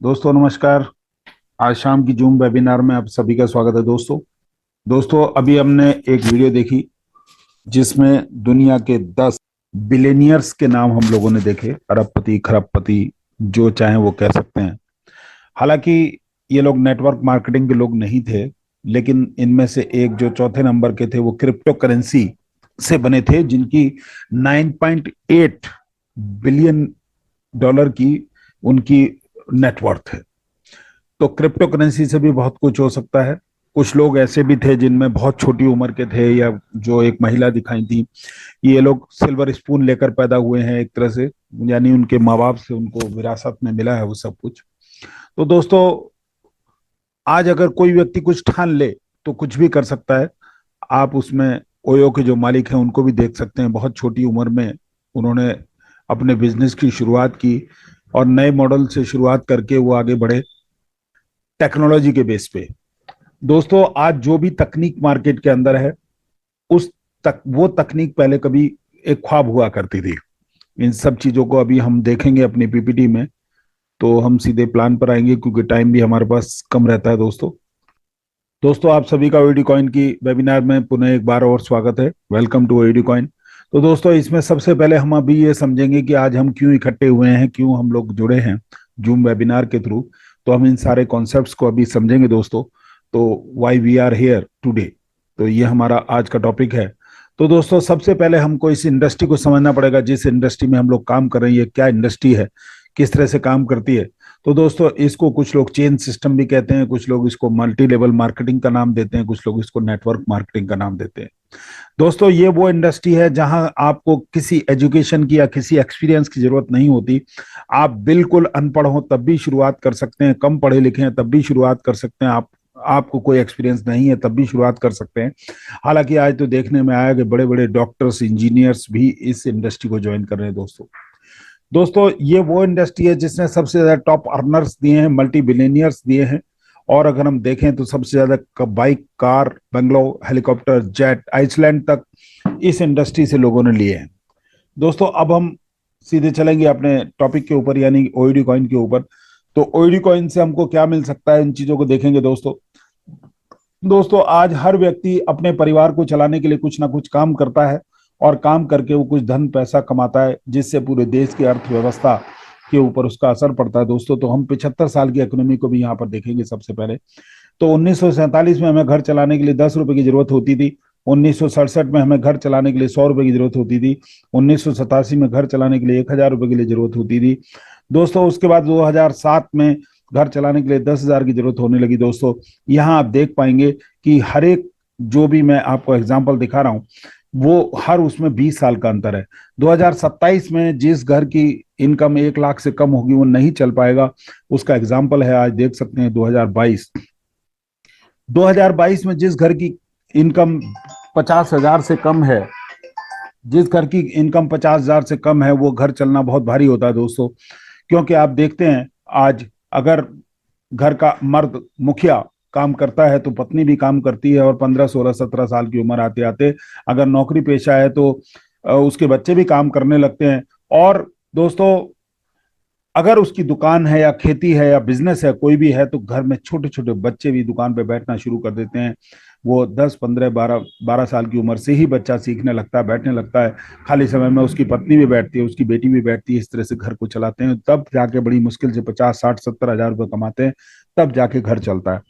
दोस्तों नमस्कार। आज शाम की जूम वेबिनार में आप सभी का स्वागत है दोस्तों। दोस्तों अभी हमने एक वीडियो देखी जिसमें दुनिया के 10 बिलियनियर्स के नाम हम लोगों ने देखे। अरबपति, खरबपति, जो चाहे वो कह सकते हैं। हालांकि ये लोग नेटवर्क मार्केटिंग के लोग नहीं थे, लेकिन इनमें से एक जो चौथे नंबर के थे वो क्रिप्टो करेंसी से बने थे, जिनकी 9.8 बिलियन डॉलर की उनकी नेटवर्थ है। तो क्रिप्टो करेंसी से भी बहुत कुछ हो सकता है। कुछ लोग ऐसे भी थे जिनमें बहुत छोटी उम्र के थे, या जो एक महिला दिखाई थी, ये लोग सिल्वर स्पून लेकर पैदा हुए हैं एक तरह से, यानी उनके माँ बाप से उनको विरासत में मिला है वो सब कुछ। तो दोस्तों, आज अगर कोई व्यक्ति कुछ ठान ले तो कुछ भी कर सकता है। आप उसमें ओयो के जो मालिक हैं उनको भी देख सकते हैं। बहुत छोटी उम्र में उन्होंने अपने बिजनेस की शुरुआत की और नए मॉडल से शुरुआत करके वो आगे बढ़े टेक्नोलॉजी के बेस पे। दोस्तों, आज जो भी तकनीक मार्केट के अंदर है, उस तक वो तकनीक पहले कभी एक ख्वाब हुआ करती थी। इन सब चीजों को अभी हम देखेंगे अपनी पीपीटी में। तो हम सीधे प्लान पर आएंगे क्योंकि टाइम भी हमारे पास कम रहता है दोस्तों। दोस्तों, आप सभी का ओईडी कॉइन की वेबिनार में पुनः एक बार और स्वागत है। Welcome to OED coin. तो दोस्तों, इसमें सबसे पहले हम अभी ये समझेंगे कि आज हम क्यों इकट्ठे हुए हैं, क्यों हम लोग जुड़े हैं जूम वेबिनार के थ्रू। तो हम इन सारे कॉन्सेप्ट्स को अभी समझेंगे दोस्तों। तो why we are here today, तो ये हमारा आज का टॉपिक है। तो दोस्तों, सबसे पहले हमको इस इंडस्ट्री को समझना पड़ेगा जिस इंडस्ट्री में हम लोग काम कर रहे हैं। ये क्या इंडस्ट्री है, किस तरह से काम करती है। तो दोस्तों, इसको कुछ लोग चेन सिस्टम भी कहते हैं, कुछ लोग इसको मल्टी लेवल मार्केटिंग का नाम देते हैं, कुछ लोग इसको नेटवर्क मार्केटिंग का नाम देते हैं। दोस्तों, ये वो इंडस्ट्री है जहां आपको किसी एजुकेशन की या किसी एक्सपीरियंस की जरूरत नहीं होती। आप बिल्कुल अनपढ़ हो तब भी शुरुआत कर सकते हैं, कम पढ़े लिखे हैं तब भी शुरुआत कर सकते हैं, आपको कोई एक्सपीरियंस नहीं है तब भी शुरुआत कर सकते हैं। हालांकि आज तो देखने में आया कि बड़े बड़े डॉक्टर्स, इंजीनियर्स भी इस इंडस्ट्री को ज्वाइन कर रहे हैं दोस्तों। दोस्तों, ये वो इंडस्ट्री है जिसने सबसे ज्यादा टॉप अर्नर्स दिए हैं, मल्टी बिलियनियर्स दिए हैं। और अगर हम देखें तो सबसे ज्यादा bike, car, bungalow, helicopter, jet, island तक इस इंडस्ट्री से लोगों ने लिए हैं। दोस्तों, अब हम सीधे चलेंगे अपने टॉपिक के ऊपर, यानी ओईडी कॉइन के ऊपर। तो ओईडी कॉइन से हमको क्या मिल सकता है, इन चीजों को देखेंगे दोस्तों। दोस्तों, आज हर व्यक्ति अपने परिवार को चलाने के लिए कुछ ना कुछ काम करता है, और काम करके वो कुछ धन पैसा कमाता है, जिससे पूरे देश की अर्थव्यवस्था के ऊपर उसका असर पड़ता है दोस्तों। तो हम 75 साल की इकोनॉमी को भी यहाँ पर देखेंगे सबसे पहले। तो 1947 में हमें घर चलाने के लिए 10 रुपए की जरूरत होती थी। 1967 में हमें घर चलाने के लिए 100 रुपए की जरूरत होती थी। 1987 में घर चलाने के लिए 1,000 रुपए की लिए जरूरत होती थी दोस्तों। उसके बाद 2007 में घर चलाने के लिए 10,000 की जरूरत होने लगी दोस्तों। यहाँ आप देख पाएंगे कि हर एक, जो भी मैं आपको एग्जाम्पल दिखा रहा हूँ, वो हर उसमें 20 साल का अंतर है। 2027 में जिस घर की इनकम 1 लाख से कम होगी वो नहीं चल पाएगा। उसका एग्जाम्पल है, आज देख सकते हैं 2022। 2022 में जिस घर की इनकम 50,000 से कम है, जिस घर की इनकम 50,000 से कम है, वो घर चलना बहुत भारी होता है दोस्तों। क्योंकि आप देखते हैं आज, अगर घर का मर्द मुखिया काम करता है तो पत्नी भी काम करती है, और 15, 16, 17 साल की उम्र आते आते अगर नौकरी पेशा है तो उसके बच्चे भी काम करने लगते हैं। और दोस्तों, अगर उसकी दुकान है या खेती है या बिजनेस है कोई भी है, तो घर में छोटे छोटे बच्चे भी दुकान पे बैठना शुरू कर देते हैं। वो 10, 15, 12 12 साल की उम्र से ही बच्चा सीखने लगता है, बैठने लगता है। खाली समय में उसकी पत्नी भी बैठती है, उसकी बेटी भी बैठती है। इस तरह से घर को चलाते हैं, तब जाके बड़ी मुश्किल से 50, 60, 70 हजार रुपये कमाते हैं, तब जाके घर चलता है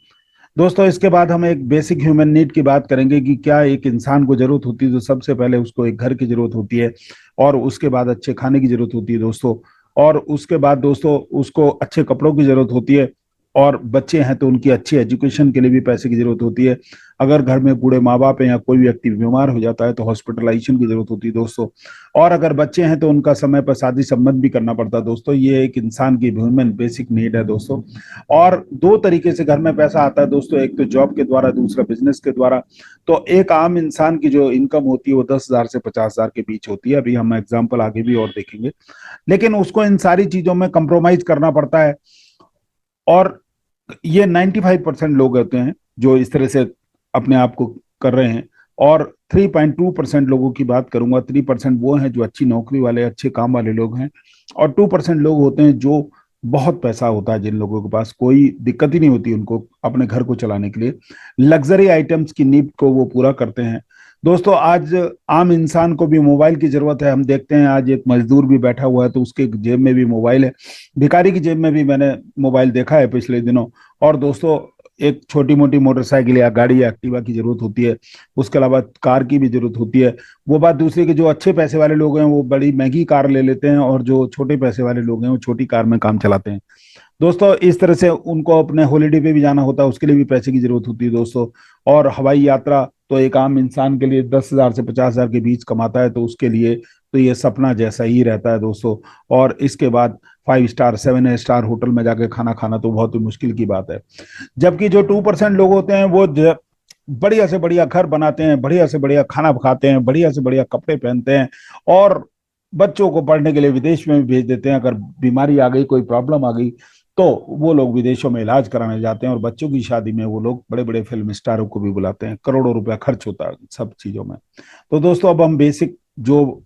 दोस्तों। इसके बाद हम एक बेसिक ह्यूमन नीड की बात करेंगे कि क्या एक इंसान को जरूरत होती है। तो सबसे पहले उसको एक घर की जरूरत होती है, और उसके बाद अच्छे खाने की जरूरत होती है दोस्तों। और उसके बाद दोस्तों उसको अच्छे कपड़ों की जरूरत होती है। और बच्चे हैं तो उनकी अच्छी एजुकेशन के लिए भी पैसे की जरूरत होती है। अगर घर में बूढ़े माँ बाप हैं या कोई व्यक्ति बीमार हो जाता है तो हॉस्पिटलाइजेशन की जरूरत होती है दोस्तों। और अगर बच्चे हैं तो उनका समय पर शादी संबंध भी करना पड़ता है दोस्तों। ये एक इंसान की ह्यूमन बेसिक नीड है दोस्तों। और दो तरीके से घर में पैसा आता है दोस्तों, एक तो जॉब के द्वारा, दूसरा बिजनेस के द्वारा। तो एक आम इंसान की जो इनकम होती है वो 10,000 से 50,000 के बीच होती है। अभी हम एग्जाम्पल आगे भी और देखेंगे, लेकिन उसको इन सारी चीजों में कंप्रोमाइज करना पड़ता है। और ये 95% लोग होते हैं जो इस तरह से अपने आप को कर रहे हैं। और 3.2% लोगों की बात करूंगा। 3% वो हैं जो अच्छी नौकरी वाले, अच्छे काम वाले लोग हैं। और 2% लोग होते हैं जो बहुत पैसा होता है जिन लोगों के पास, कोई दिक्कत ही नहीं होती उनको अपने घर को चलाने के लिए, लग्जरी आइटम्स की नीड को वो पूरा करते हैं। दोस्तों आज आम इंसान को भी मोबाइल की जरूरत है। हम देखते हैं आज एक मजदूर भी बैठा हुआ है तो उसके जेब में भी मोबाइल है, भिखारी की जेब में भी मैंने मोबाइल देखा है पिछले दिनों। और दोस्तों एक छोटी मोटी मोटरसाइकिल या गाड़ी या एक्टिवा की जरूरत होती है, उसके अलावा कार की भी जरूरत होती है। वो बात दूसरी कि जो अच्छे पैसे वाले लोग हैं वो बड़ी महंगी कार ले लेते हैं, और जो छोटे पैसे वाले लोग हैं वो छोटी कार में काम चलाते हैं। दोस्तों इस तरह से उनको अपने हॉलीडे पे भी जाना होता है, उसके लिए भी पैसे की जरूरत होती है दोस्तों। और हवाई यात्रा तो एक आम इंसान के लिए 10,000 से 50,000 के बीच कमाता है, तो उसके लिए तो ये सपना जैसा ही रहता है दोस्तों। और इसके बाद 5 स्टार 7 स्टार होटल में जाके खाना खाना तो बहुत ही मुश्किल की बात है। जबकि जो 2% लोग होते हैं वो बढ़िया से बढ़िया घर बनाते हैं, बढ़िया से बढ़िया खाना खाते हैं, बढ़िया से बढ़िया कपड़े पहनते हैं, और बच्चों को पढ़ने के लिए विदेश में भी भेज देते हैं। अगर बीमारी आ गई, कोई प्रॉब्लम आ गई, तो वो लोग विदेशों में इलाज कराने जाते हैं। और बच्चों की शादी में वो लोग बड़े बड़े फिल्म स्टारों को भी बुलाते हैं, करोड़ों रुपया खर्च होता है सब चीजों में। तो दोस्तों अब हम बेसिक जो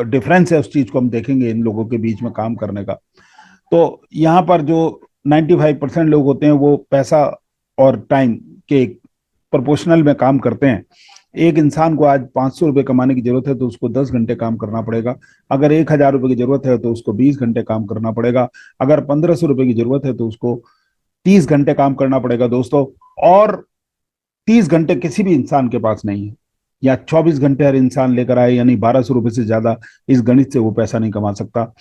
डिफरेंस है उस चीज को हम देखेंगे इन लोगों के बीच में काम करने का। तो यहाँ पर जो 95% लोग होते हैं वो पैसा और टाइम के प्रोपोर्शनल में काम करते हैं। एक इंसान को आज 500 रुपये कमाने की जरूरत है तो उसको 10 घंटे काम करना पड़ेगा। अगर 1,000 रुपये की जरूरत है तो उसको 20 घंटे काम करना पड़ेगा। अगर 1,500 रुपये की जरूरत है तो उसको 30 घंटे काम करना पड़ेगा दोस्तों। और 30 घंटे किसी भी इंसान के पास नहीं है, या 24 घंटे हर इंसान लेकर आए, यानी 1,200 रुपये से ज्यादा इस गणित से वो पैसा नहीं कमा सकता।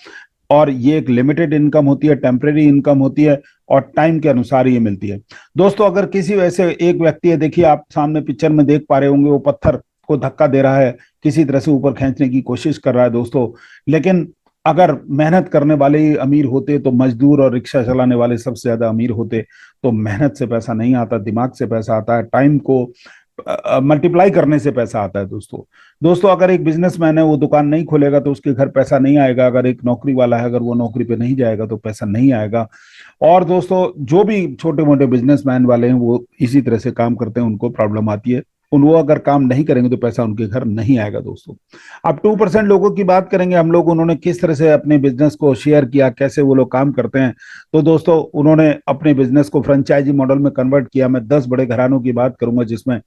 और ये एक लिमिटेड इनकम होती है, टेम्परेरी इनकम होती है, और टाइम के अनुसार ये मिलती है। दोस्तों अगर किसी वैसे एक व्यक्ति है, देखिए आप सामने पिक्चर में देख पा रहे होंगे, वो पत्थर को धक्का दे रहा है, किसी तरह से ऊपर खींचने की कोशिश कर रहा है दोस्तों। लेकिन अगर मेहनत करने वाले ही अमीर होते तो मजदूर और रिक्शा चलाने वाले सबसे ज्यादा अमीर होते। तो मेहनत से पैसा नहीं आता, दिमाग से पैसा आता है, टाइम को मल्टीप्लाई करने से पैसा आता है दोस्तों। दोस्तों अगर एक बिजनेसमैन है वो दुकान नहीं खोलेगा तो उसके घर पैसा नहीं आएगा। अगर एक नौकरी वाला है, अगर वो नौकरी पे नहीं जाएगा तो पैसा नहीं आएगा। और दोस्तों जो भी छोटे मोटे बिजनेसमैन वाले हैं वो इसी तरह से काम करते हैं, उनको प्रॉब्लम आती है। उन वो अगर काम नहीं करेंगे तो पैसा उनके घर नहीं आएगा दोस्तों। अब 2% लोगों की बात करेंगे हम लोग, उन्होंने किस तरह से अपने बिजनेस को शेयर किया, कैसे वो लोग काम करते हैं। तो दोस्तों उन्होंने अपने बिजनेस को फ्रेंचाइजी मॉडल में कन्वर्ट किया। मैं 10 बड़े घरानों की बात करूंगा, जिसमें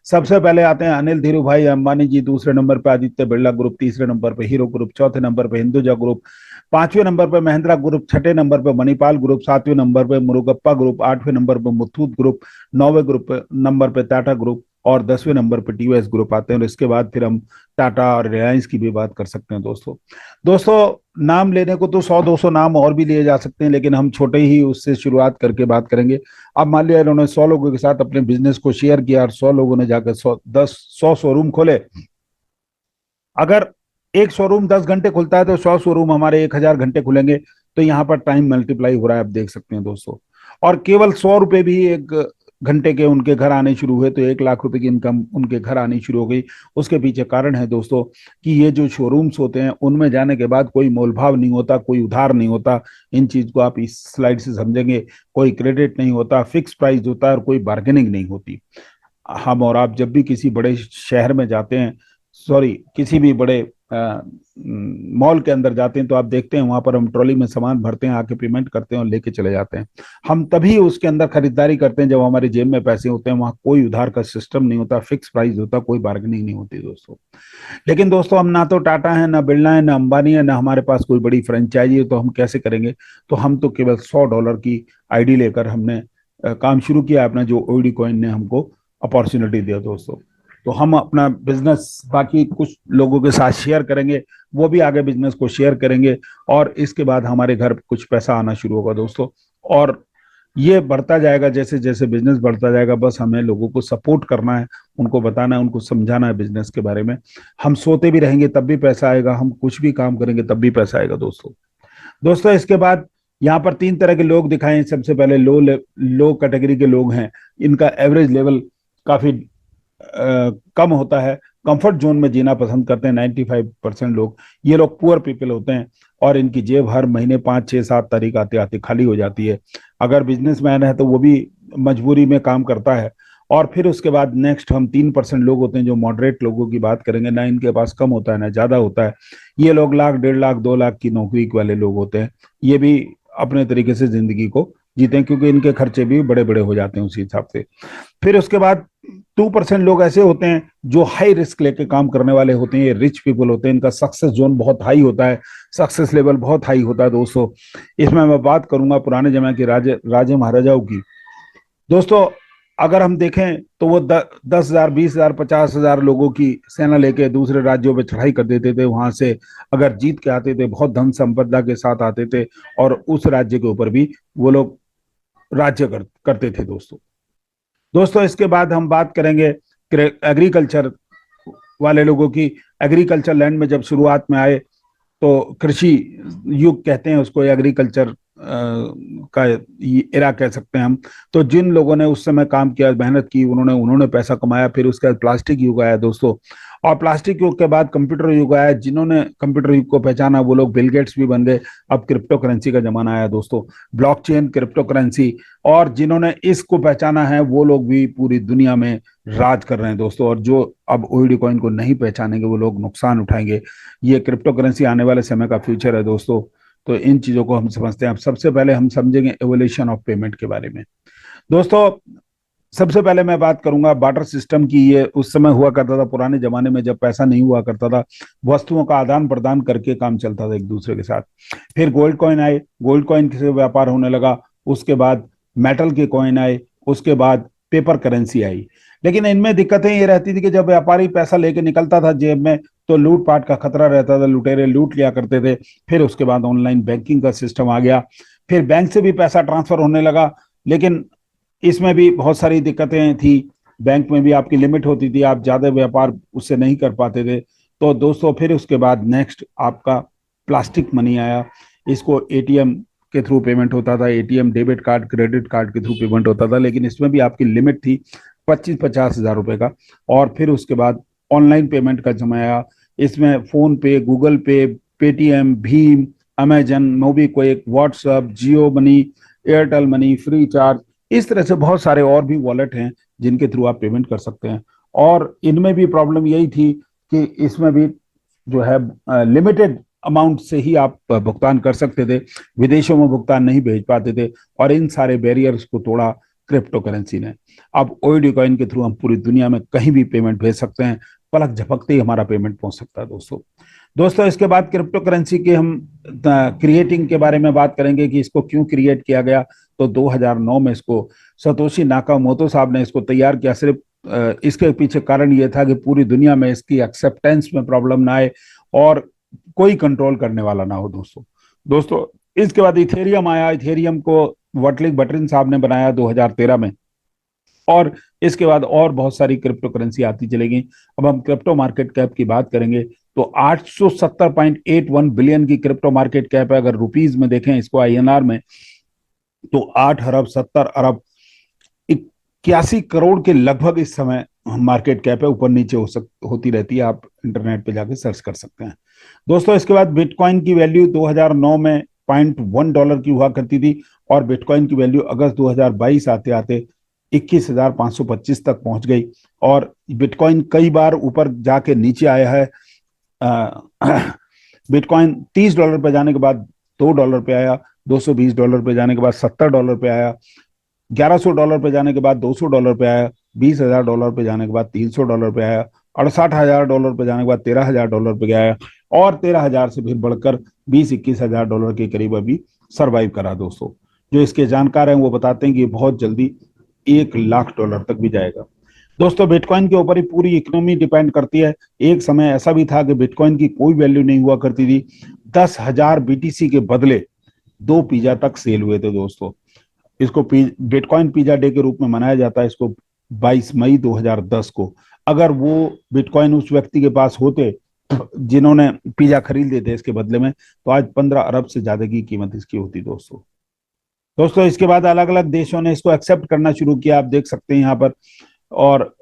सबसे पहले आते हैं अनिल धीरू भाई अंबानी जी, दूसरे नंबर पे आदित्य बिरला ग्रुप, तीसरे नंबर पे हीरो ग्रुप, चौथे नंबर पे हिंदुजा ग्रुप, पांचवें नंबर पे महिंद्रा ग्रुप, छठे नंबर पे मणिपाल ग्रुप, सातवें नंबर पे मुरुगप्पा ग्रुप, आठवें नंबर पे मुथूट ग्रुप, नौवे ग्रुप नंबर पे टाटा ग्रुप, और 10वें नंबर पे टीवीएस ग्रुप आते हैं। और इसके बाद फिर हम टाटा और रिलायंस की भी बात कर सकते हैं दोस्तों। दोस्तों नाम लेने को तो 100-200 नाम और भी लिए जा सकते हैं, लेकिन हम छोटे ही उससे शुरुआत करके बात करेंगे। अब मान लिया इन्होंने 100 लोगों के साथ अपने बिजनेस को शेयर किया, और 100 लोगों ने जाकर 100 शोरूम खोले। अगर एक शोरूम 10 घंटे खुलता है तो 100 शोरूम हमारे 1,000 घंटे खुलेंगे। तो यहाँ पर टाइम मल्टीप्लाई हो रहा है, आप देख सकते हैं दोस्तों। और केवल 100 रुपए भी एक घंटे के उनके घर आने शुरू हुए तो 1,00,000 रुपए की इनकम उनके घर आनी शुरू हो गई। उसके पीछे कारण है दोस्तों कि ये जो शोरूम्स होते हैं उनमें जाने के बाद कोई मोलभाव नहीं होता, कोई उधार नहीं होता। इन चीज को आप इस स्लाइड से समझेंगे। कोई क्रेडिट नहीं होता, फिक्स प्राइस होता है, और कोई बार्गेनिंग नहीं होती। हम और आप जब भी किसी बड़े शहर में जाते हैं, सॉरी किसी भी बड़े मॉल के अंदर जाते हैं, तो आप देखते हैं वहां पर हम ट्रॉली में सामान भरते हैं, आके पेमेंट करते हैं और लेके चले जाते हैं। हम तभी उसके अंदर खरीदारी करते हैं जब हमारे जेब में पैसे होते हैं। वहां कोई उधार का सिस्टम नहीं होता, फिक्स प्राइस होता, कोई बार्गेनिंग नहीं होती दोस्तों। लेकिन दोस्तों हम ना तो टाटा है, ना बिरला है, ना अंबानी है, ना हमारे पास कोई बड़ी फ्रेंचाइजी है, तो हम कैसे करेंगे। तो हम तो केवल $100 की आईडी लेकर हमने काम शुरू किया अपना, जो ओडी कॉइन ने हमको अपॉर्चुनिटी दिया दोस्तों। तो हम अपना बिजनेस बाकी कुछ लोगों के साथ शेयर करेंगे, वो भी आगे बिजनेस को शेयर करेंगे, और इसके बाद हमारे घर कुछ पैसा आना शुरू होगा दोस्तों। और ये बढ़ता जाएगा जैसे जैसे बिजनेस बढ़ता जाएगा। बस हमें लोगों को सपोर्ट करना है, उनको बताना है, उनको समझाना है बिजनेस के बारे में। हम सोते भी रहेंगे तब भी पैसा आएगा, हम कुछ भी काम करेंगे तब भी पैसा आएगा दोस्तों। दोस्तों इसके बाद यहाँ पर 3 तरह के लोग दिखाए। सबसे पहले लो कैटेगरी के लोग हैं, इनका एवरेज लेवल काफी कम होता है, कंफर्ट जोन में जीना पसंद करते हैं 95% लोग। ये लोग पुअर पीपल होते हैं, और इनकी जेब हर महीने 5 6 7 तारीख आते आते खाली हो जाती है। अगर बिजनेसमैन है तो वो भी मजबूरी में काम करता है। और फिर उसके बाद नेक्स्ट हम 3% लोग होते हैं जो मॉडरेट लोगों की बात करेंगे, ना इनके पास कम होता है ना ज्यादा होता है। ये लोग 1,00,000 1,50,000 2 लाख की नौकरी वाले लोग होते हैं। ये भी अपने तरीके से जिंदगी को जीते हैं, क्योंकि इनके खर्चे भी बड़े बड़े हो जाते हैं उसी हिसाब से। फिर उसके बाद 2% लोग ऐसे होते हैं जो हाई रिस्क लेके काम करने वाले होते हैं, ये रिच पीपल होते हैं, इनका सक्सेस जोन बहुत हाई होता है, सक्सेस लेवल बहुत हाई होता है दोस्तों। इसमें मैं बात करूंगा पुराने जमाने के राजे राजे महाराजाओं की। दोस्तों अगर हम देखें तो वो 10,000, 20,000, 50,000 लोगों की सेना लेके दूसरे राज्यों पे चढ़ाई कर देते थे, वहां से अगर जीत के आते थे बहुत धन संपदा के साथ आते थे, और उस राज्य के ऊपर भी वो लोग राज्य करते थे दोस्तों। दोस्तों इसके बाद हम बात करेंगे एग्रीकल्चर वाले लोगों की। एग्रीकल्चर लैंड में जब शुरुआत में आए तो कृषि युग कहते हैं उसको, एग्रीकल्चर का एरा कह सकते हैं हम। तो जिन लोगों ने उस समय काम किया, मेहनत की, उन्होंने उन्होंने पैसा कमाया। फिर उसके बाद प्लास्टिक युग आया दोस्तों, और प्लास्टिक युग के बाद कंप्यूटर युग आया। जिन्होंने कंप्यूटर युग को पहचाना वो लोग बिल गेट्स भी बन गए। अब क्रिप्टो करेंसी का जमाना आया दोस्तों, ब्लॉकचेन, क्रिप्टो करेंसी। और जिन्होंने इसको पहचाना है वो लोग भी पूरी दुनिया में राज कर रहे हैं दोस्तों। और जो अब ओईडी कॉइन को नहीं पहचानेंगे वो लोग नुकसान उठाएंगे। ये क्रिप्टो करेंसी आने वाले समय का फ्यूचर है दोस्तों। तो इन चीजों को हम समझते हैं। अब सबसे पहले हम समझेंगे एवोल्यूशन ऑफ पेमेंट के बारे में दोस्तों। सबसे पहले मैं बात करूंगा बार्टर सिस्टम की। ये उस समय हुआ करता था पुराने जमाने में, जब पैसा नहीं हुआ करता था, वस्तुओं का आदान प्रदान करके काम चलता था एक दूसरे के साथ। फिर गोल्ड कॉइन आए, गोल्ड कॉइन से व्यापार होने लगा। उसके बाद मेटल के कॉइन आए, उसके बाद पेपर करेंसी आई। लेकिन इनमें दिक्कतें ये रहती थी कि जब व्यापारी पैसा लेके निकलता था जेब में तो लूटपाट का खतरा रहता था, लुटेरे लूट लिया करते थे। फिर उसके बाद ऑनलाइन बैंकिंग का सिस्टम आ गया, फिर बैंक से भी पैसा ट्रांसफर होने लगा। लेकिन इसमें भी बहुत सारी दिक्कतें थी। बैंक में भी आपकी लिमिट होती थी, आप ज्यादा व्यापार उससे नहीं कर पाते थे। तो दोस्तों फिर उसके बाद नेक्स्ट आपका प्लास्टिक मनी आया। इसको एटीएम के थ्रू पेमेंट होता था, ATM, debit card, credit card के थ्रू पेमेंट होता था, लेकिन इसमें भी आपकी लिमिट थी 25-50 हज़ार रुपए का। और फिर उसके बाद ऑनलाइन पेमेंट का समय आया। इसमें फोन पे, गूगल पे, पेटीएम, भीम, Amazon, MobiKwik, WhatsApp, Jio money, Airtel money, Freecharge, इस तरह से बहुत सारे और भी वॉलेट हैं जिनके थ्रू आप पेमेंट कर सकते हैं। और इनमें भी प्रॉब्लम यही थी कि इसमें भी जो है लिमिटेड अमाउंट से ही आप भुगतान कर सकते थे, विदेशों में भुगतान नहीं भेज पाते थे। और इन सारे बैरियर्स को तोड़ा क्रिप्टो करेंसी ने। अब ओईडी कॉइन के थ्रू हम पूरी दुनिया में कहीं भी पेमेंट भेज सकते हैं, पलक झपकते ही हमारा पेमेंट पहुंच सकता है दोस्तों। दोस्तों इसके बाद क्रिप्टो करेंसी के हम क्रिएटिंग के बारे में बात करेंगे कि इसको क्यों क्रिएट किया गया। तो 2009 में इसको सतोशी नाकामोटो साहब ने इसको तैयार किया। सिर्फ इसके पीछे कारण ये था कि पूरी दुनिया में इसकी एक्सेप्टेंस में प्रॉब्लम ना आए और कोई कंट्रोल करने वाला ना हो दोस्तों। दोस्तों इसके बाद इथेरियम आया। इथेरियम को वटलिक बटरिन साहब ने बनाया 2013 में। और इसके बाद और बहुत सारी क्रिप्टो करेंसी आती चलेगी। अब हम क्रिप्टो मार्केट कैप की बात करेंगे तो 870.81 बिलियन की क्रिप्टो मार्केट कैप है। अगर रुपीज में देखें इसको, आईएनआर में, तो 8 अरब 70 अरब 81 करोड़ के लगभग इस समय मार्केट कैप है। ऊपर नीचे होती रहती है, आप इंटरनेट पे जाके सर्च कर सकते हैं दोस्तों। इसके बाद बिटकॉइन की वैल्यू 2009 में $0.1 की हुआ करती थी, और बिटकॉइन की वैल्यू अगस्त 2022 आते आते 21,525 तक पहुंच गई। और बिटकॉइन कई बार ऊपर जाके नीचे आया है। बिटकॉइन $30 पे जाने के बाद $2 पे आया, $220 पे जाने के बाद $70 पे आया, $1100 पे जाने के बाद $200 पे आया, $20,000 पे जाने के बाद $300 पे आया, $68,000 पे जाने के बाद $13,000 पे आया, और 13,000 से फिर बढ़कर 20-21 हज़ार के करीब अभी सरवाइव करा दोस्तों। जो इसके जानकार हैं वो बताते हैं कि बहुत जल्दी $1 लाख तक भी जाएगा। दोस्तों बिटकॉइन के ऊपर ही पूरी इकोनॉमी डिपेंड करती है। एक समय ऐसा भी था कि बिटकॉइन की कोई वैल्यू नहीं हुआ करती थी। 10,000 बीटीसी के बदले 2 पिज्जा तक सेल हुए थे दोस्तों। इसको बिटकॉइन पिज्जा डे के रूप में मनाया जाता है इसको 22 मई 2010 को। अगर वो बिटकॉइन उस व्यक्ति के पास होते जिन्होंने पिज्जा खरीद लेते इसके बदले में, तो आज 15 अरब से ज्यादा की कीमत इसकी होती दोस्तों। दोस्तों इसके बाद अलग अलग देशों ने इसको एक्सेप्ट करना शुरू किया, आप देख सकते हैं यहाँ पर, और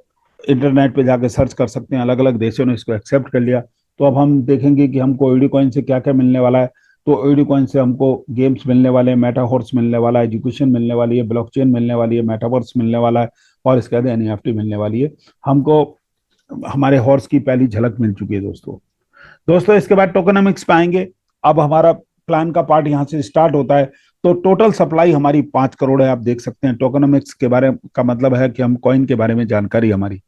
इंटरनेट पे जाके सर्च कर सकते हैं। अलग अलग देशों ने इसको एक्सेप्ट कर लिया। तो अब हम देखेंगे कि हमको ओईडी कॉइन से क्या क्या मिलने वाला है। तो ओईडी कॉइन से हमको गेम्स मिलने वाले हैं, मेटाहॉर्स मिलने वाला है, एजुकेशन मिलने वाली है, ब्लॉकचेन मिलने वाली है, मेटावर्स मिलने वाला है, और इसके बाद एनईएफटी मिलने वाली है। हमको हमारे हॉर्स की पहली झलक मिल चुकी है दोस्तों। दोस्तों इसके बाद टोकनमिक्स पे आएंगे। अब हमारा प्लान का पार्ट यहाँ से स्टार्ट होता है। तो टोटल सप्लाई हमारी 5 करोड़ है, आप देख सकते हैं। टोकनोमिक्स के बारे का मतलब है कि हम कॉइन के बारे में जानकारी हमारी।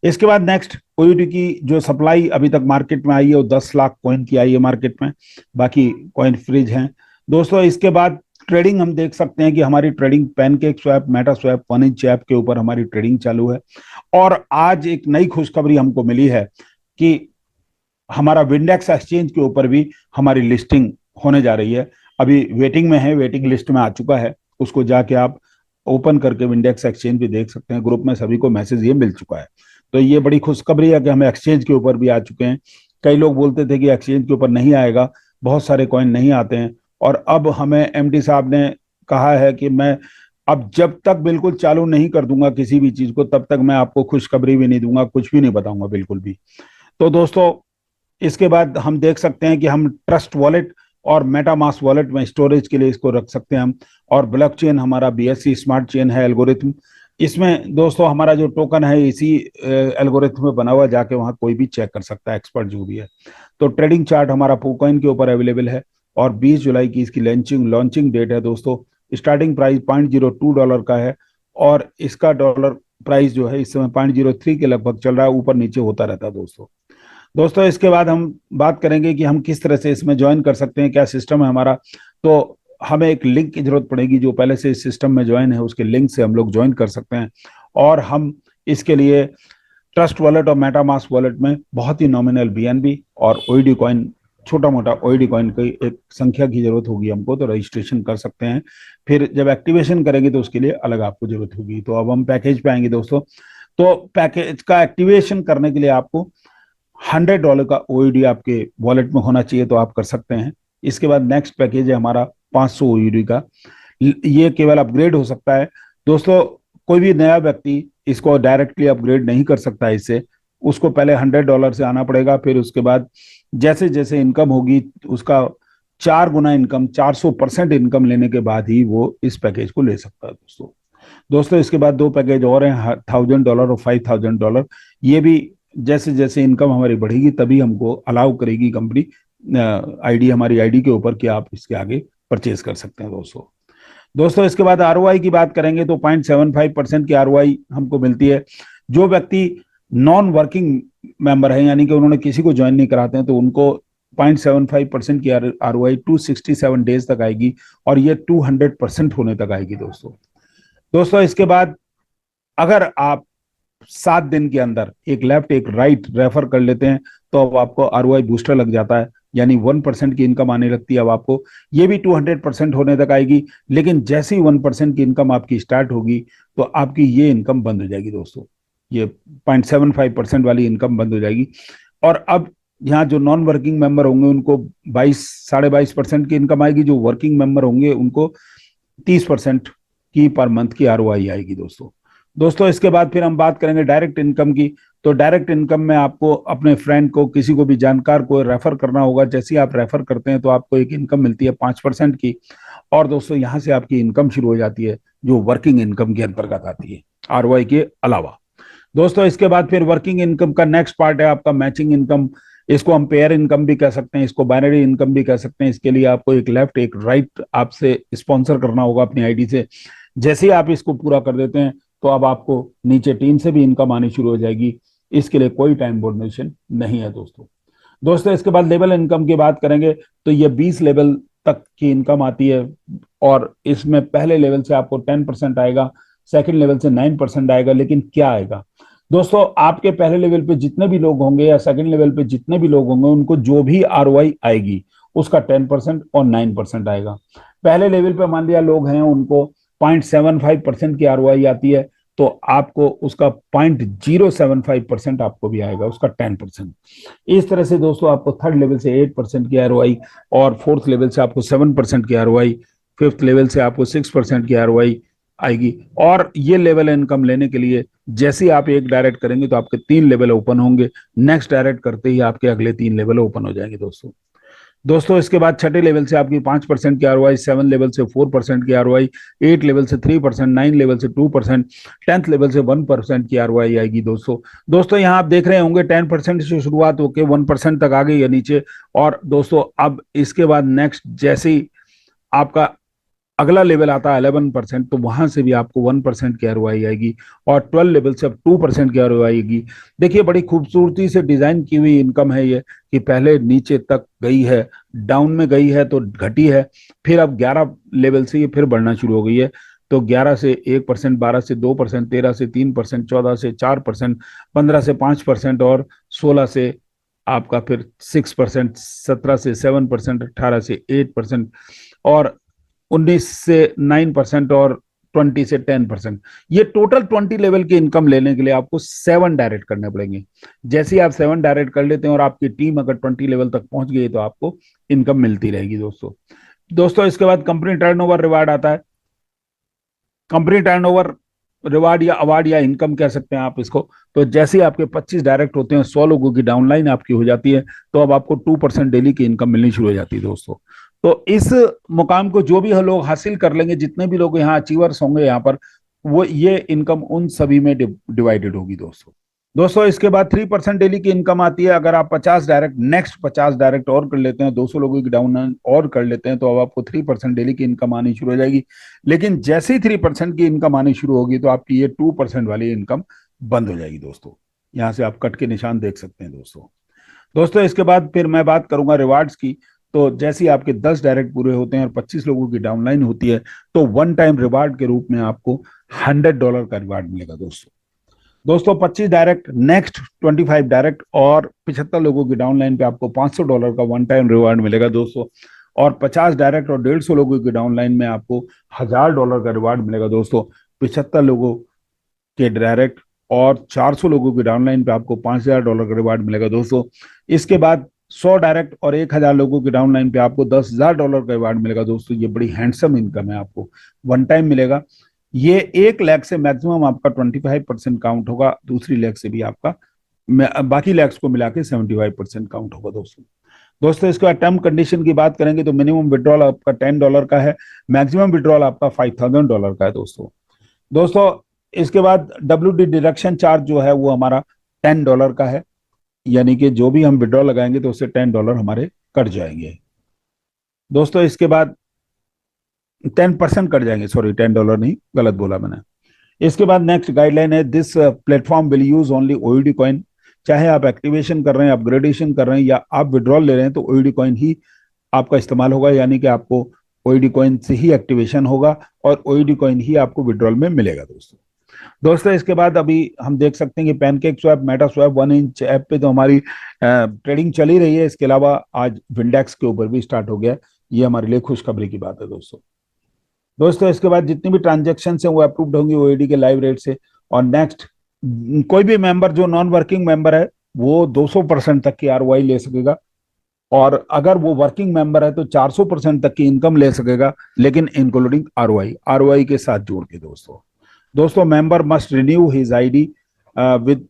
इसके बाद नेक्स्ट ओयूटी की जो सप्लाई अभी तक मार्केट में आई है वो 10 लाख कॉइन की आई है मार्केट में, बाकी कॉइन फ्रीज हैं दोस्तों। इसके बाद ट्रेडिंग हम देख सकते हैं कि हमारी trading pancake swap, Meta swap, 1inch app के ऊपर हमारी ट्रेडिंग चालू है। और आज एक नई खुशखबरी हमको मिली है कि हमारा विंडेक्स एक्सचेंज के ऊपर भी हमारी लिस्टिंग होने जा रही है। अभी वेटिंग में है, वेटिंग लिस्ट में आ चुका है, उसको जाके आप ओपन करके विंडेक्स एक्सचेंज भी देख सकते हैं। ग्रुप में सभी को मैसेज ये मिल चुका है। तो ये बड़ी खुशखबरी है कि हम एक्सचेंज के ऊपर भी आ चुके हैं। कई लोग बोलते थे कि एक्सचेंज के ऊपर नहीं आएगा, बहुत सारे कॉइन नहीं आते हैं, और अब हमें एमडी साहब ने कहा है कि मैं अब जब तक बिल्कुल चालू नहीं कर दूंगा किसी भी चीज को, तब तक मैं आपको खुशखबरी भी नहीं दूंगा, कुछ भी नहीं बताऊंगा बिल्कुल भी। तो दोस्तों इसके बाद हम देख सकते हैं कि हम ट्रस्ट वॉलेट और मेटामास्क वॉलेट में स्टोरेज के लिए इसको रख सकते हैं हम। और ब्लॉकचेन हमारा बीएससी स्मार्ट चेन है, एल्गोरिथम। इसमें दोस्तों हमारा जो टोकन है इसी एल्गोरिथम में बना हुआ, जाके वहां कोई भी चेक कर सकता है, एक्सपर्ट जो भी है। तो ट्रेडिंग चार्ट हमारा पोकॉइन के ऊपर अवेलेबल है, और 20 जुलाई की इसकी लॉन्चिंग लॉन्चिंग डेट है दोस्तों। स्टार्टिंग प्राइस $0.02 का है, और इसका डॉलर प्राइस जो है इस समय 0.03 के लगभग चल रहा है, ऊपर नीचे होता रहता है दोस्तों। दोस्तों इसके बाद हम बात करेंगे कि हम किस तरह से इसमें ज्वाइन कर सकते हैं, क्या सिस्टम है हमारा। तो हमें एक लिंक की जरूरत पड़ेगी, जो पहले से इस सिस्टम में ज्वाइन है उसके लिंक से हम लोग ज्वाइन कर सकते हैं। और हम इसके लिए ट्रस्ट वॉलेट और मेटामास्क वॉलेट में बहुत ही नॉमिनल बीएनबी और ओईडी कॉइन, छोटा मोटा ओईडी कॉइन की एक संख्या की जरूरत होगी हमको, तो रजिस्ट्रेशन कर सकते हैं। फिर जब एक्टिवेशन करेंगे तो उसके लिए अलग आपको जरूरत होगी। तो अब हम पैकेज पे आएंगे दोस्तों। तो पैकेज का एक्टिवेशन करने के लिए आपको $100 का ओईडी आपके वॉलेट में होना चाहिए, तो आप कर सकते हैं। इसके बाद नेक्स्ट पैकेज है हमारा 500 ओईडी का। ये केवल अपग्रेड हो सकता है दोस्तों। कोई भी नया व्यक्ति इसको डायरेक्टली अपग्रेड नहीं कर सकता है इससे, उसको पहले $100 से आना पड़ेगा। फिर उसके बाद जैसे जैसे इनकम होगी उसका 4 गुना इनकम, 400% इनकम लेने के बाद ही वो इस पैकेज को ले सकता है दोस्तों। दोस्तों इसके बाद 2 पैकेज और हैं, $1000 और $5000। ये भी जैसे जैसे इनकम हमारी बढ़ेगी तभी हमको अलाउ करेगी कंपनी आईडी, हमारी आईडी के ऊपर, कि आप इसके आगे परचेज कर सकते हैं दोस्तों। दोस्तों इसके बाद आरओआई की बात करेंगे तो 0.75% की आरओआई हमको मिलती है। जो व्यक्ति नॉन वर्किंग मेंबर है, यानी कि उन्होंने किसी को ज्वाइन नहीं कराते हैं, तो उनको 0.75% की आरओआई 267 डेज तक आएगी, और ये 200% होने तक आएगी दोस्तों। दोस्तों इसके बाद अगर आप 7 दिन के अंदर एक लेफ्ट एक राइट रेफर कर लेते हैं, तो अब आपको आरओआई बूस्टर लग जाता है, यानी 1% की इनकम आने लगती है। अब आपको ये भी 200% होने तक आएगी, लेकिन जैसे ही 1% की इनकम आपकी स्टार्ट होगी तो आपकी ये इनकम बंद हो जाएगी दोस्तों। ये 0.75% वाली इनकम बंद हो जाएगी। और अब यहाँ जो नॉन वर्किंग मेंबर होंगे उनको 22-22.5% की इनकम आएगी। जो वर्किंग मेंबर होंगे उनको 30% की पर मंथ की आरओआई आएगी दोस्तों। दोस्तों इसके बाद फिर हम बात करेंगे डायरेक्ट इनकम की। तो डायरेक्ट इनकम में आपको अपने फ्रेंड को, किसी को भी जानकार को रेफर करना होगा। जैसे ही आप रेफर करते हैं तो आपको एक इनकम मिलती है 5% की, और दोस्तों यहाँ से आपकी इनकम शुरू हो जाती है जो वर्किंग इनकम के अंतर्गत आती है, आरओआई के अलावा। दोस्तों इसके बाद फिर वर्किंग इनकम का नेक्स्ट पार्ट है आपका मैचिंग इनकम। इसको हम पेयर इनकम भी कह सकते हैं, इसको बाइनरी इनकम भी कह सकते हैं। इसके लिए आपको एक लेफ्ट एक राइट आपसे स्पॉन्सर करना होगा अपनी आईडी से। जैसे ही आप इसको पूरा कर देते हैं तो अब आपको नीचे टीम से भी इनकम आनी शुरू हो जाएगी। इसके लिए कोई टाइम बोर्डेशन नहीं है दोस्तों। दोस्तों इसके बाद लेवल इनकम की बात करेंगे तो ये 20 लेवल तक की इनकम आती है, और इसमें पहले लेवल से आपको 10% आएगा, सेकंड लेवल से 9% आएगा। लेकिन क्या आएगा दोस्तों, आपके पहले लेवल पे जितने भी लोग होंगे या सेकंड लेवल पे जितने भी लोग होंगे उनको जो भी आरओआई आएगी उसका 10% और 9% आएगा। पहले लेवल पे मान लिया लोग हैं उनको 0.75% की आरओआई आती है, तो आपको उसका 0.075% आपको भी आएगा, उसका 10%। इस तरह से दोस्तों आपको थर्ड लेवल से 8% की आरओआई, और फोर्थ लेवल से आपको 7% की आरओआई, फिफ्थ लेवल से आपको 6% की आरओआई आएगी। और ये लेवल इनकम लेने के लिए जैसे ही आप एक डायरेक्ट करेंगे तो आपके 3 लेवल ओपन होंगे। नेक्स्ट डायरेक्ट करते ही आपके अगले 3 लेवल ओपन हो जाएंगे दोस्तों। दोस्तों इसके बाद छठे लेवल से आपकी 5% की आरओआई, 7 लेवल से 4% की आरओआई, 8 लेवल से 3%, 9 लेवल से 2%, 10th लेवल से 1% की आरओआई आएगी दोस्तों। दोस्तों यहाँ आप देख रहे होंगे 10% से शुरुआत होकर 1% तक आ गई है नीचे। और दोस्तों अब इसके बाद नेक्स्ट जैसे ही आपका अगला लेवल आता है 11%, तो वहां से भी आपको 1% की आरओआई आएगी, और 12 लेवल से अब 2% की आरओआई आएगी। देखिए बड़ी खूबसूरती से डिजाइन की हुई इनकम है ये, कि पहले नीचे तक गई है, डाउन में गई है तो घटी है, फिर अब 11 लेवल से ये फिर बढ़ना शुरू हो गई है। तो 11 से 1%, 12 से 2%, 13 से 3%, 14 से 4%, 15 से 5%, और 16 से आपका फिर 6%, 17 से 7%, 18 से 8%, और 19 से 9%, और 20 से 10%। ये टोटल 20 लेवल की इनकम लेने के लिए आपको 7 डायरेक्ट करने पड़ेंगे। जैसे ही आप 7 डायरेक्ट कर लेते हैं और आपकी टीम अगर 20 लेवल तक पहुंच गई तो आपको इनकम मिलती रहेगी दोस्तों। दोस्तों इसके बाद कंपनी टर्नओवर रिवार्ड आता है। कंपनी टर्नओवर रिवार्ड या अवार्ड या इनकम कह सकते हैं आप इसको। तो जैसे ही आपके 25 डायरेक्ट होते हैं, 100 लोगों की डाउनलाइन आपकी हो जाती है, तो अब आपको 2% डेली की इनकम मिलनी शुरू हो जाती है दोस्तों। तो इस मुकाम को जो भी लोग हासिल कर लेंगे, जितने भी लोग यहाँ अचीवर्स होंगे यहाँ पर, वो ये इनकम उन सभी में डिवाइडेड होगी दोस्तों। दोस्तों इसके बाद 3% डेली की इनकम आती है। अगर आप 50 डायरेक्ट, नेक्स्ट 50 डायरेक्ट और कर लेते हैं, 200 लोगों की डाउन और कर लेते हैं, तो अब आपको 3% डेली की इनकम आनी शुरू हो जाएगी। लेकिन जैसे ही 3% की इनकम आनी शुरू होगी, तो आपकी ये 2% वाली इनकम बंद हो जाएगी दोस्तों। यहाँ से आप कट के निशान देख सकते हैं दोस्तों। दोस्तों इसके बाद फिर मैं बात करूंगा रिवार्ड्स की। तो जैसे ही आपके 10 डायरेक्ट पूरे होते हैं और 25 लोगों की डाउनलाइन होती है, तो वन टाइम रिवार्ड के रूप में आपको $100 का रिवार्ड मिलेगा दोस्तों। दोस्तों 25 डायरेक्ट, नेक्स्ट 25 डायरेक्ट और 75 लोगों की डाउनलाइन पे आपको $500 का वन टाइम रिवार्ड मिलेगा दोस्तों। और 50 डायरेक्ट और 150 लोगों की डाउनलाइन में आपको $1000 का रिवार्ड मिलेगा दोस्तों। 75 लोगों के डायरेक्ट और 400 लोगों की डाउनलाइन पे आपको $5000 का रिवार्ड मिलेगा दोस्तों। इसके बाद 100 डायरेक्ट और 1000 लोगों की डाउनलाइन पे आपको $10,000 का रिवार्ड मिलेगा दोस्तों। ये बड़ी हैंडसम इनकम है, आपको वन टाइम मिलेगा। ये 1 लाख से मैक्सिमम आपका 25% काउंट होगा, दूसरी लैख से भी आपका बाकी लैक्स को मिला के 75% काउंट होगा दोस्तों। दोस्तों इसके बाद टर्म कंडीशन की बात करेंगे तो मिनिमम विड्रॉल आपका $10 का है, मैक्सिमम विड्रॉल आपका $5000 का है दोस्तों। दोस्तों इसके बाद WD डिडक्शन चार्ज जो है वो हमारा $10 का है, यानी कि जो भी हम विड्रॉल लगाएंगे तो उससे $10 हमारे कट जाएंगे दोस्तों। इसके बाद 10% कट जाएंगे, सॉरी $10 नहीं, गलत बोला मैंने। इसके बाद नेक्स्ट गाइडलाइन है, this platform will use only OED coin. चाहे आप एक्टिवेशन कर रहे हैं, अपग्रेडेशन कर रहे हैं, या आप विड्रॉल ले रहे हैं, तो ओईडी कॉइन ही आपका इस्तेमाल होगा, यानी कि आपको ओईडी कॉइन से ही एक्टिवेशन होगा और ओईडी कॉइन ही आपको विड्रॉल में मिलेगा दोस्तों। दोस्तों इसके बाद अभी हम देख सकते हैं कि pancake swap, Meta swap, 1inch app पे तो हमारी ट्रेडिंग चली रही है। इसके अलावा आज विंडेक्स के ऊपर भी स्टार्ट हो गया। ये हमारे लिए खुशखबरी की बात है दोस्तों। दोस्तों इसके बाद जितनी भी ट्रांजेक्शन है वो अप्रूव्ड होंगी ओईडी के लाइव रेट से। और नेक्स्ट, कोई भी मेंबर जो नॉन वर्किंग मेंबर है वो 200% तक की आरओआई ले सकेगा, और अगर वो वर्किंग मेंबर है तो 400% तक की इनकम ले सकेगा, लेकिन इंक्लूडिंग आरओआई, आरओआई के साथ जोड़ के दोस्तों। दोस्तों member must renew his ID with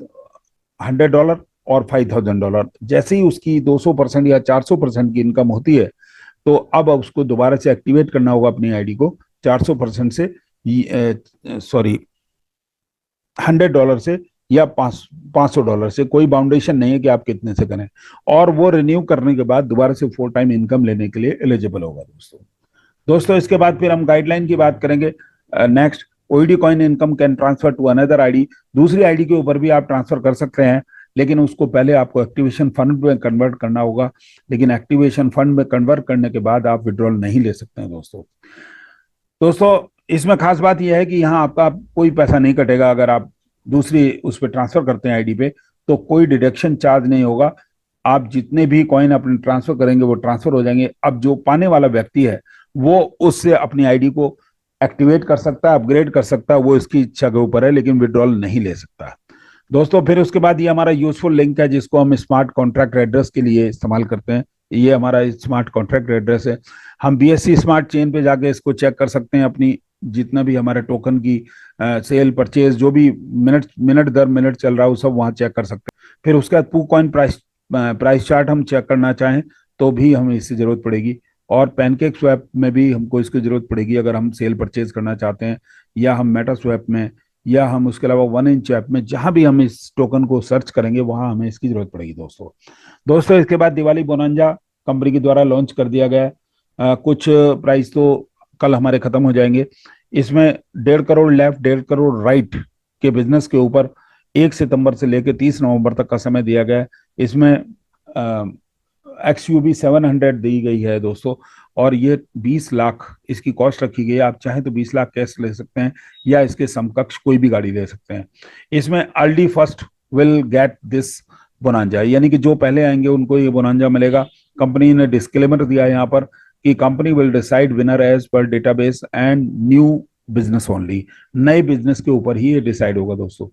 $100 और $5000। जैसे ही उसकी 200% या 400% की इनकम होती है, तो अब उसको दोबारा से एक्टिवेट करना होगा अपनी आईडी को 400% से, सॉरी $100 से या $500 से। कोई बाउंडेशन नहीं है कि आप कितने से करें, और वो रिन्यू करने के बाद दोबारा से 4 टाइम इनकम लेने के लिए एलिजिबल होगा दोस्तों। दोस्तों इसके बाद फिर हम गाइडलाइन की बात करेंगे। Next, OED coin income can transfer to another ID. दूसरी आईडी के ऊपर भी आप ट्रांसफर कर सकते हैं, लेकिन उसको पहले आपको एक्टिवेशन फंड में कन्वर्ट करना होगा। लेकिन एक्टिवेशन फंड में कन्वर्ट करने के बाद आप विड्रॉल नहीं ले सकते हैं दोस्तों। दोस्तों इसमें खास बात यह है कि यहाँ आपका कोई पैसा नहीं कटेगा। अगर आप दूसरी उस पर ट्रांसफर करते हैं आईडी पे, तो कोई डिडक्शन चार्ज नहीं होगा। आप जितने भी कॉइन अपने ट्रांसफर करेंगे वो ट्रांसफर हो जाएंगे। अब जो पाने वाला व्यक्ति है वो उससे अपनी आईडी को एक्टिवेट कर सकता है, अपग्रेड कर सकता है, वो इसकी इच्छा के ऊपर है, लेकिन विड्रॉल नहीं ले सकता दोस्तों। फिर उसके बाद ये हमारा यूजफुल लिंक है, जिसको हम स्मार्ट कॉन्ट्रैक्ट एड्रेस के लिए इस्तेमाल करते हैं। ये हमारा स्मार्ट कॉन्ट्रैक्ट एड्रेस है। हम BSC स्मार्ट चेन पे जाके इसको चेक कर सकते हैं, अपनी जितना भी हमारे टोकन की सेल परचेज, जो भी मिनट मिनट दर मिनट चल रहा है, वो सब वहाँ चेक कर सकते हैं। फिर उसके बाद PooCoin प्राइस चार्ट हम चेक करना चाहें तो भी हमें इसकी जरूरत पड़ेगी। और पैनकेक स्वैप में भी हमको इसकी जरूरत पड़ेगी, अगर हम सेल परचेज करना चाहते हैं, या हम मेटा स्वैप में, या हम उसके अलावा 1inch ऐप में, जहां भी हम इस टोकन को सर्च करेंगे वहां हमें इसकी जरूरत पड़ेगी दोस्तों। इसके बाद दिवाली बोनांजा कंपनी के द्वारा लॉन्च कर दिया गया है। कुछ प्राइस तो कल हमारे खत्म हो जाएंगे। इसमें 1.5 करोड़ लेफ्ट, 1.5 करोड़ राइट के बिजनेस के ऊपर 1 सितंबर से लेकर 30 नवंबर तक का समय दिया गया है। इसमें XUV 700 दी गई है दोस्तों, और ये 20 लाख इसकी कॉस्ट रखी गई है। आप चाहें तो 20 लाख कैश ले सकते हैं या इसके समकक्ष कोई भी गाड़ी ले सकते हैं। इसमें early first will get this bonanza, यानी कि जो पहले आएंगे उनको ये बोनांजा मिलेगा। कंपनी ने डिस्क्लेमर दिया है यहाँ पर कि company will decide winner as per database and new business only, नए बिजनेस के ऊपर ही ये डिसाइड होगा दोस्तों।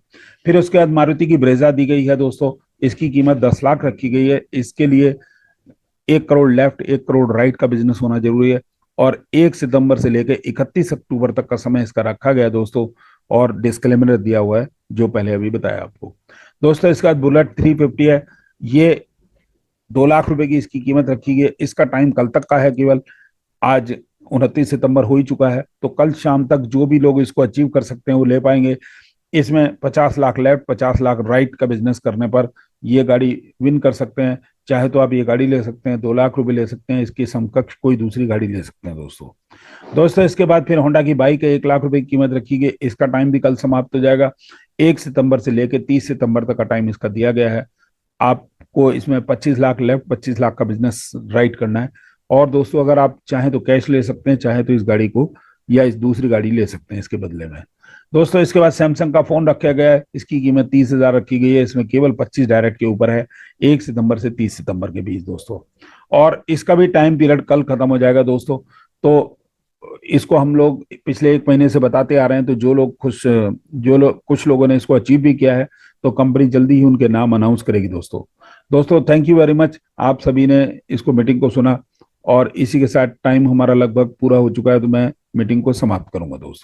फिर उसके बाद मारुति की ब्रेजा दी गई है दोस्तों, इसकी कीमत 10 लाख रखी गई है। इसके लिए 1 करोड़ लेफ्ट, 1 करोड़ राइट का बिजनेस होना जरूरी है, और 1 सितंबर से लेकर 31 अक्टूबर तक का समय इसका रखा गया है दोस्तों, और डिस्क्लेमर दिया हुआ है जो पहले अभी बताया आपको दोस्तों। इसके बाद बुलेट 350 है, ये 2 लाख रुपए की इसकी कीमत रखी गई है। इसका टाइम कल तक का है केवल, आज 29 सितंबर हो ही चुका है, तो कल शाम तक जो भी लोग इसको अचीव कर सकते हैं वो ले पाएंगे। इसमें 50 लाख लेफ्ट, 50 लाख राइट का बिजनेस करने पर ये गाड़ी विन कर सकते हैं। चाहे तो आप ये गाड़ी ले सकते हैं, 2 लाख रुपए ले सकते हैं, इसकी समकक्ष कोई दूसरी गाड़ी ले सकते हैं दोस्तों। दोस्तों इसके बाद फिर होंडा की बाइक है, 1 लाख रुपए की कीमत रखी गई। इसका टाइम भी कल समाप्त हो जाएगा। 1 सितंबर से लेकर 30 सितंबर तक का टाइम इसका दिया गया है। आपको इसमें 25 लाख लेफ्ट, 25 लाख का बिजनेस राइट करना है। और दोस्तों अगर आप चाहें तो कैश ले सकते हैं, चाहे तो इस गाड़ी को या इस दूसरी गाड़ी ले सकते हैं इसके बदले में दोस्तों। इसके बाद सैमसंग का फोन रखा गया है, इसकी कीमत 30 हजार रखी गई है। इसमें केवल 25 डायरेक्ट के ऊपर है, 1 सितंबर से 30 सितंबर के बीच दोस्तों, और इसका भी टाइम पीरियड कल खत्म हो जाएगा दोस्तों। तो इसको हम लोग पिछले 1 महीने से बताते आ रहे हैं, तो जो लोग कुछ लोगों ने इसको अचीव भी किया है, तो कंपनी जल्दी ही उनके नाम अनाउंस करेगी दोस्तों। दोस्तों थैंक यू वेरी मच, आप सभी ने इसको मीटिंग को सुना, और इसी के साथ टाइम हमारा लगभग पूरा हो चुका है, तो मैं मीटिंग को समाप्त करूंगा दोस्तों।